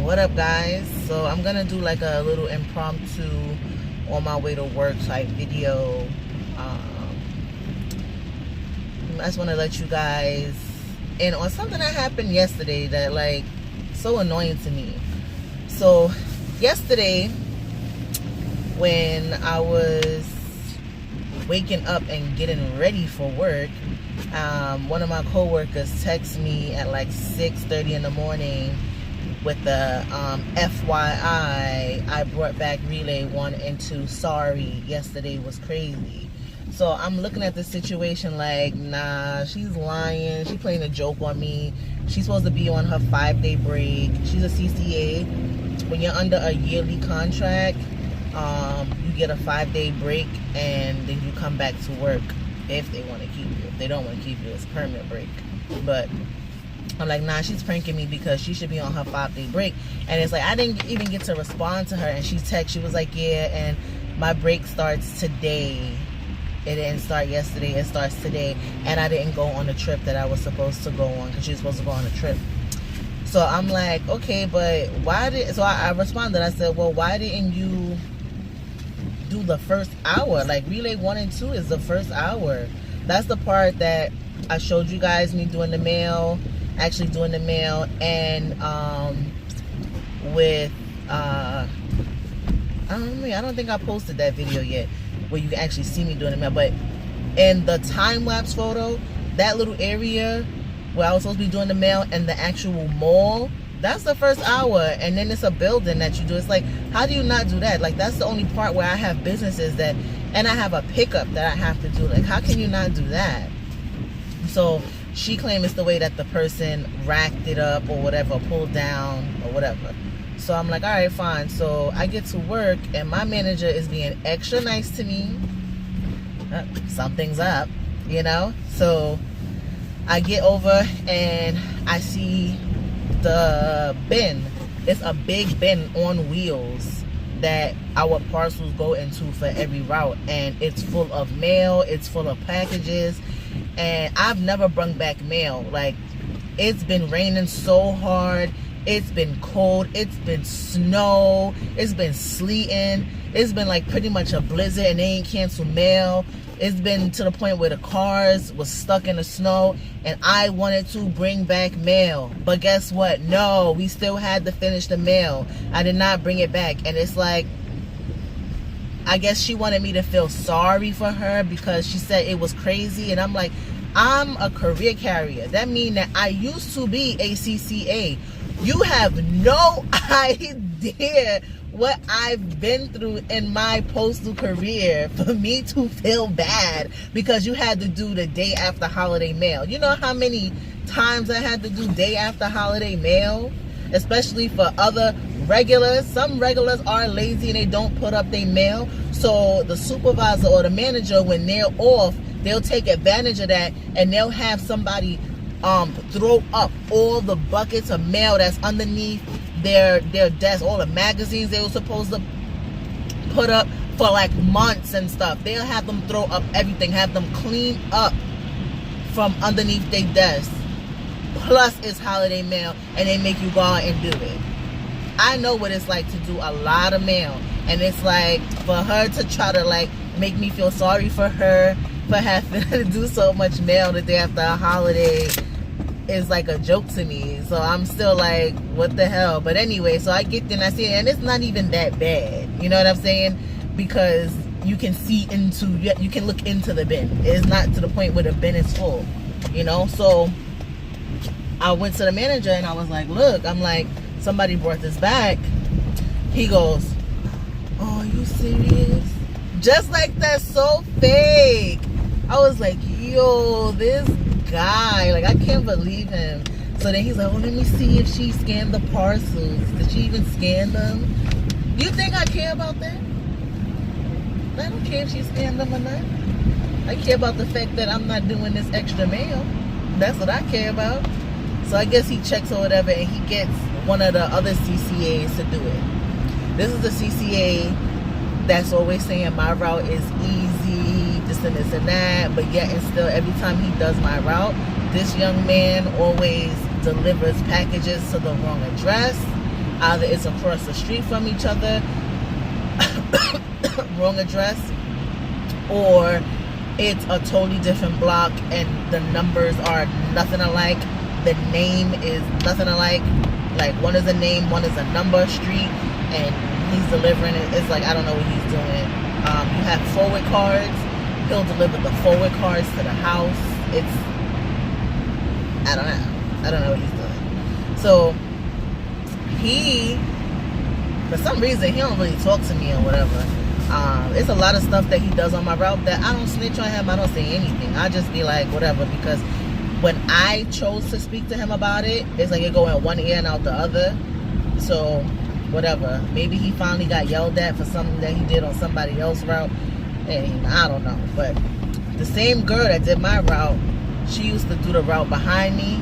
What up, guys? So I'm gonna do like a little impromptu on my way to work type video. I just want to let you guys in on something that happened yesterday that like so annoying to me. So yesterday when I was waking up and getting ready for work, one of my co-workers texted me at like 6:30 in the morning with the FYI, I brought back relay 1 and 2, sorry, yesterday was crazy. So I'm looking at the situation like, nah, she's lying, she playing a joke on me. She's supposed to be on her 5-day break. She's a CCA. When you're under a yearly contract, you get a 5-day break and then you come back to work if they want to keep you. If they don't want to keep you, it's a permanent break. But I'm like, nah, she's pranking me because she should be on her 5-day break. And it's like, I didn't even get to respond to her. And she was like, yeah, and my break starts today. It didn't start yesterday, it starts today. And I didn't go on the trip that I was supposed to go on because she was supposed to go on a trip. So I'm like, okay, but so I responded. I said, well, why didn't you do the first hour? Like relay 1 and 2 is the first hour. That's the part that I showed you guys, me doing the mail, actually doing the mail, and with I don't think I posted that video yet where you can actually see me doing the mail. But in the time-lapse photo, that little area where I was supposed to be doing the mail and the actual mall, that's the first hour. And then it's a building that you do. It's like, how do you not do that? Like, that's the only part where I have businesses that, and I have a pickup that I have to do. Like, how can you not do that? So she claimed it's the way that the person racked it up or whatever, pulled down or whatever. So I'm like, all right, fine. So I get to work and my manager is being extra nice to me. Something's up, you know? So I get over and I see the bin. It's a big bin on wheels that our parcels go into for every route. And it's full of mail. It's full of packages. And I've never brung back mail. Like, it's been raining so hard. It's been cold. It's been snow. It's been sleeting. It's been like pretty much a blizzard and they ain't cancel mail. It's been to the point where the cars was stuck in the snow and I wanted to bring back mail. But guess what? No, we still had to finish the mail. I did not bring it back. And it's like, I guess she wanted me to feel sorry for her because she said it was crazy. And I'm like, I'm a career carrier. That means that I used to be a CCA. You have no idea what I've been through in my postal career for me to feel bad because you had to do the day after holiday mail. You know how many times I had to do day after holiday mail? Especially for other regulars. Some regulars are lazy and they don't put up their mail. So the supervisor or the manager, when they're off, they'll take advantage of that and they'll have somebody throw up all the buckets of mail that's underneath their desk, all the magazines they were supposed to put up for like months and stuff. They'll have them throw up everything, have them clean up from underneath their desk. Plus it's holiday mail and they make you go out and do it. I know what it's like to do a lot of mail, and it's like for her to try to like make me feel sorry for her for having to do so much mail the day after a holiday is like a joke to me. So I'm still like, what the hell? But anyway, so I get there and I see it, and it's not even that bad. You know what I'm saying? Because you can see into, you can look into the bin. It's not to the point where the bin is full, you know? So I went to the manager and I was like, look, I'm like, somebody brought this back. He goes, oh, are you serious? Just like that, so fake. I was like, yo, this guy, like, I can't believe him. So then he's like, well, let me see if she scanned the parcels. Did she even scan them? You think I care about that? I don't care if she scanned them or not. I care about the fact that I'm not doing this extra mail. That's what I care about. So I guess he checks or whatever and he gets one of the other CCAs to do it. This is the CCA that's always saying my route is easy, this and this and that, but yet and still every time he does my route, this young man always delivers packages to the wrong address. Either it's across the street from each other, wrong address, or it's a totally different block and the numbers are nothing alike. The name is nothing alike. Like one is a name, one is a number, street, and he's delivering it. It's like, I don't know what he's doing. You have forward cards. He'll deliver the forward cards to the house. It's, I don't know what he's doing. So he, for some reason, he don't really talk to me or whatever. It's a lot of stuff that he does on my route that I don't snitch on him. I don't say anything. I just be like, whatever, because when I chose to speak to him about it, it's like it go in one ear and out the other. So whatever. Maybe he finally got yelled at for something that he did on somebody else's route. And I don't know. But the same girl that did my route, she used to do the route behind me.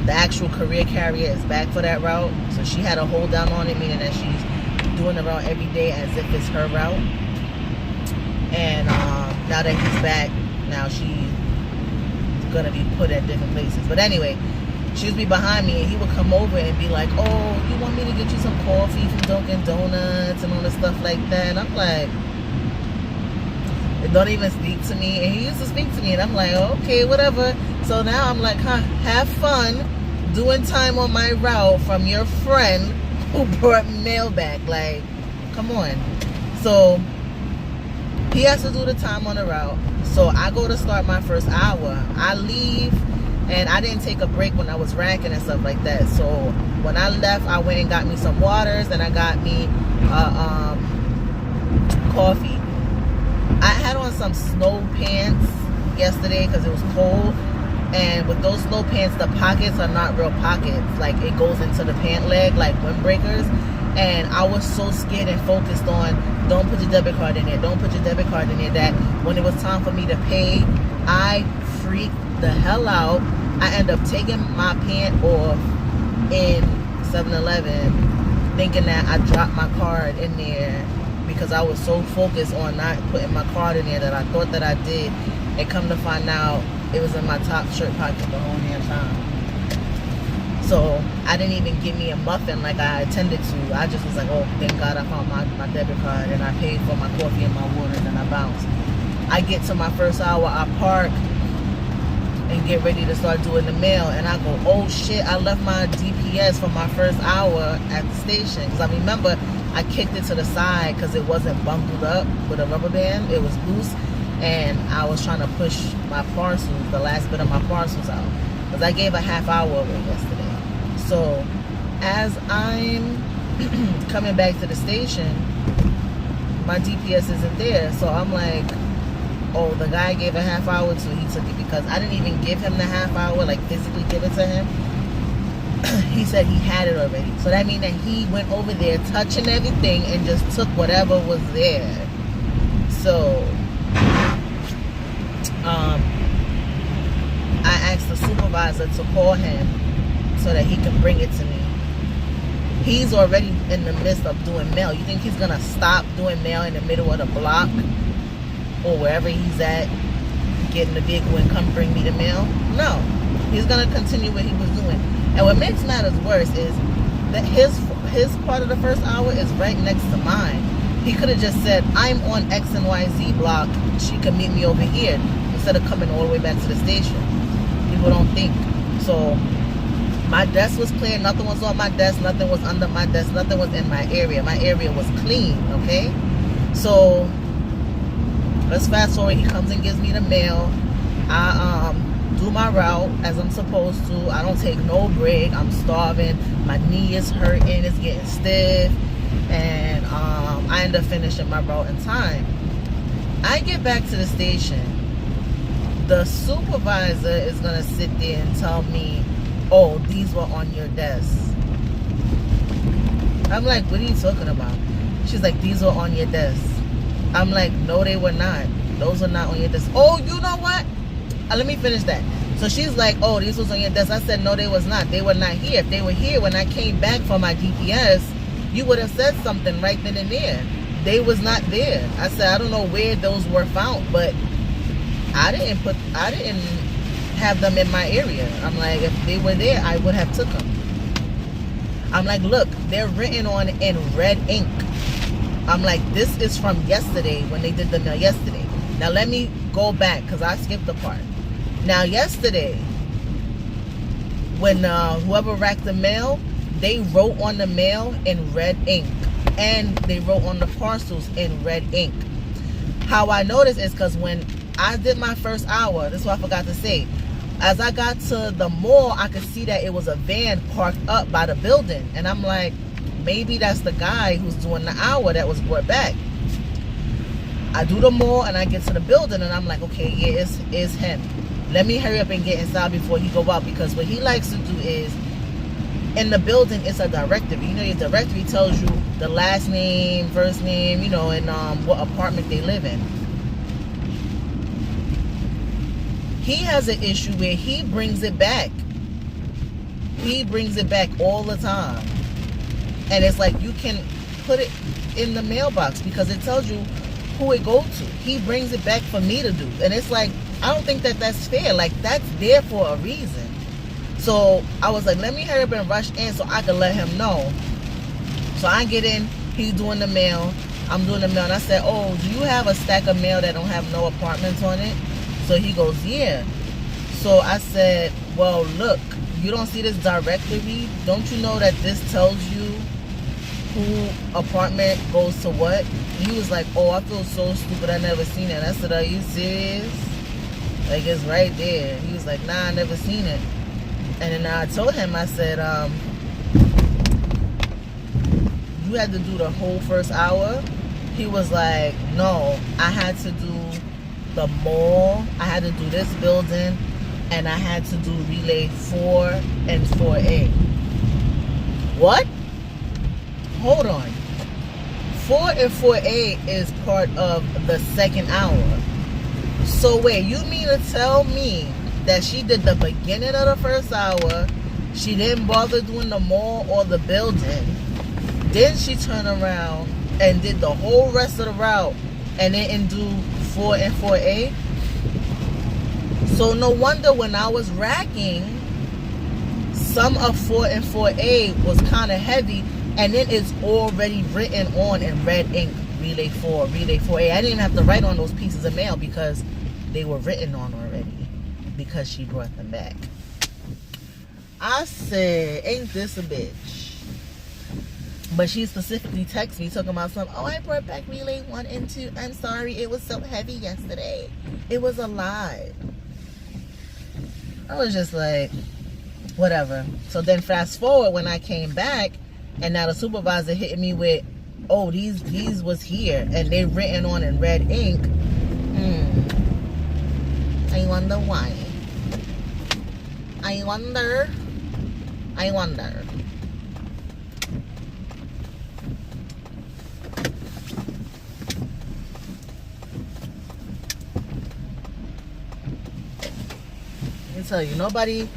The actual career carrier is back for that route. So she had a hold down on it, meaning that she's doing the route every day as if it's her route. And now that he's back, now she's gonna be put at different places. But anyway, she would be behind me and he would come over and be like, oh, you want me to get you some coffee from Dunkin' Donuts and all this stuff like that? And I'm like, don't even speak to me. And he used to speak to me and I'm like, okay, whatever. So now I'm like, huh, have fun doing time on my route from your friend who brought mail back. Like, come on. So he has to do the time on the route. So I go to start my first hour. I leave and I didn't take a break when I was racking and stuff like that. So when I left, I went and got me some waters and I got me coffee. I had on some snow pants yesterday because it was cold. And with those snow pants, the pockets are not real pockets. Like it goes into the pant leg like windbreakers. And I was so scared and focused on don't put your debit card in there, don't put your debit card in there, that when it was time for me to pay, I freaked the hell out. I ended up taking my pant off in 7-Eleven thinking that I dropped my card in there because I was so focused on not putting my card in there that I thought that I did. And come to find out, it was in my top shirt pocket the whole damn time. So I didn't even give me a muffin like I intended to. I just was like, oh, thank God I found my debit card and I paid for my coffee and my water and I bounced. I get to my first hour, I park and get ready to start doing the mail. And I go, oh shit, I left my DPS for my first hour at the station. Because I remember I kicked it to the side because it wasn't bundled up with a rubber band. It was loose. And I was trying to push my parcels, the last bit of my parcels out. Because I gave a half hour away yesterday. So as I'm coming back to the station, my DPS isn't there. So I'm like, oh, the guy gave a half hour to, he took it because I didn't even give him the half hour, like physically give it to him. He said he had it already. So that means that he went over there touching everything and just took whatever was there. So I asked the supervisor to call him so that he can bring it to me. He's already in the midst of doing mail. You think he's gonna stop doing mail in the middle of the block or wherever he's at, get in the vehicle and come bring me the mail? No, he's gonna continue what he was doing. And what makes matters worse is that his part of the first hour is right next to mine. He could have just said, I'm on X and YZ block, she can meet me over here, instead of coming all the way back to the station. People don't think. So my desk was clear, nothing was on my desk, nothing was under my desk, nothing was in my area. My area was clean, okay? So let's fast forward. He comes and gives me the mail. I do my route as I'm supposed to. I don't take no break. I'm starving. My knee is hurting. It's getting stiff. And I end up finishing my route in time. I get back to the station. The supervisor is going to sit there and tell me, oh, these were on your desk. I'm like, what are you talking about? She's like, these were on your desk. I'm like, no, they were not. Those are not on your desk. Oh, you know what? Let me finish that. So she's like, oh, these was on your desk. I said, no, they was not. They were not here. If they were here when I came back for my DPS, you would have said something right then and there. They was not there. I said, I don't know where those were found, but I didn't have them in my area. I'm like, if they were there, I would have took them. I'm like, look, they're written on in red ink. I'm like, this is from yesterday when they did the mail yesterday. Now let me go back because I skipped the part. Now yesterday, when whoever racked the mail, they wrote on the mail in red ink. And they wrote on the parcels in red ink. How I noticed is because when I did my first hour, this is what I forgot to say. As I got to the mall, I could see that it was a van parked up by the building. And I'm like, maybe that's the guy who's doing the hour that was brought back. I do the mall and I get to the building and I'm like, okay, yeah, it's him. Let me hurry up and get inside before he go out, because what he likes to do is, in the building, it's a directory. You know, your directory tells you the last name, first name, you know, and what apartment they live in. He has an issue where he brings it back. He brings it back all the time. And it's like, you can put it in the mailbox because it tells you who it goes to. He brings it back for me to do. And it's like, I don't think that that's fair. Like, that's there for a reason. So I was like, let me hurry up and rush in so I can let him know. So I get in, he's doing the mail, I'm doing the mail, and I said, oh, do you have a stack of mail that don't have no apartments on it? So he goes, yeah. So I said, well, look, you don't see this directory? Don't you know that this tells you who apartment goes to what? And he was like, oh, I feel so stupid, I never seen it. And I said, are you serious? Like, it's right there. He was like, nah, I never seen it. And then I told him, I said, you had to do the whole first hour? He was like, no, I had to do the mall, I had to do this building, and I had to do relay 4 and 4A. What? Hold on. 4 and 4A is part of the second hour. So wait, you mean to tell me that she did the beginning of the first hour, she didn't bother doing the mall or the building, then she turned around and did the whole rest of the route and didn't do 4 and 4A? So no wonder when I was racking, some of 4 and 4A was kind of heavy, and then it's already written on in red ink, relay 4, relay 4A. I didn't have to write on those pieces of mail because they were written on already, because she brought them back. I said, ain't this a bitch? But she specifically texted me talking about something. Oh, I brought back relay 1 and 2. I'm sorry, it was so heavy yesterday. It was a lie. I was just like, whatever. So then fast forward when I came back, and now the supervisor hitting me with, oh, these was here and they written on in red ink. I wonder why. I wonder. I tell you, nobody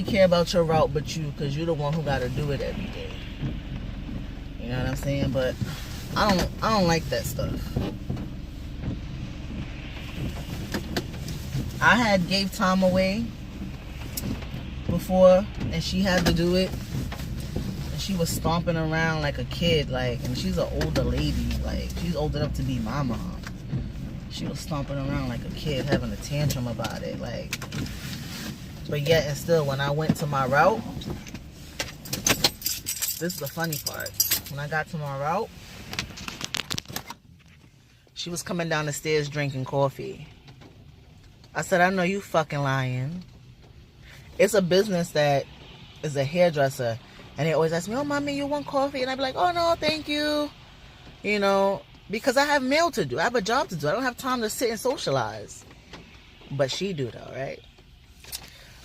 care about your route but you, because you're the one who got to do it every day. You know what I'm saying? But I don't like that stuff. I had gave time away before, and she had to do it, and she was stomping around like a kid, like, and she's an older lady, like, she's old enough to be my mom. She was stomping around like a kid, having a tantrum about it, like. But yet and still, when I went to my route, this is the funny part. When I got to my route, she was coming down the stairs drinking coffee. I said, I know you fucking lying. It's a business that is a hairdresser, and they always ask me, oh, mommy, you want coffee? And I'd be like, oh, no, thank you. You know, because I have mail to do. I have a job to do. I don't have time to sit and socialize. But she do, though, right?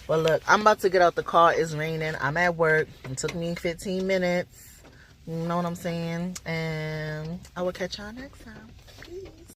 But look, I'm about to get out the car. It's raining. I'm at work. It took me 15 minutes. You know what I'm saying? And I will catch y'all next time. Peace.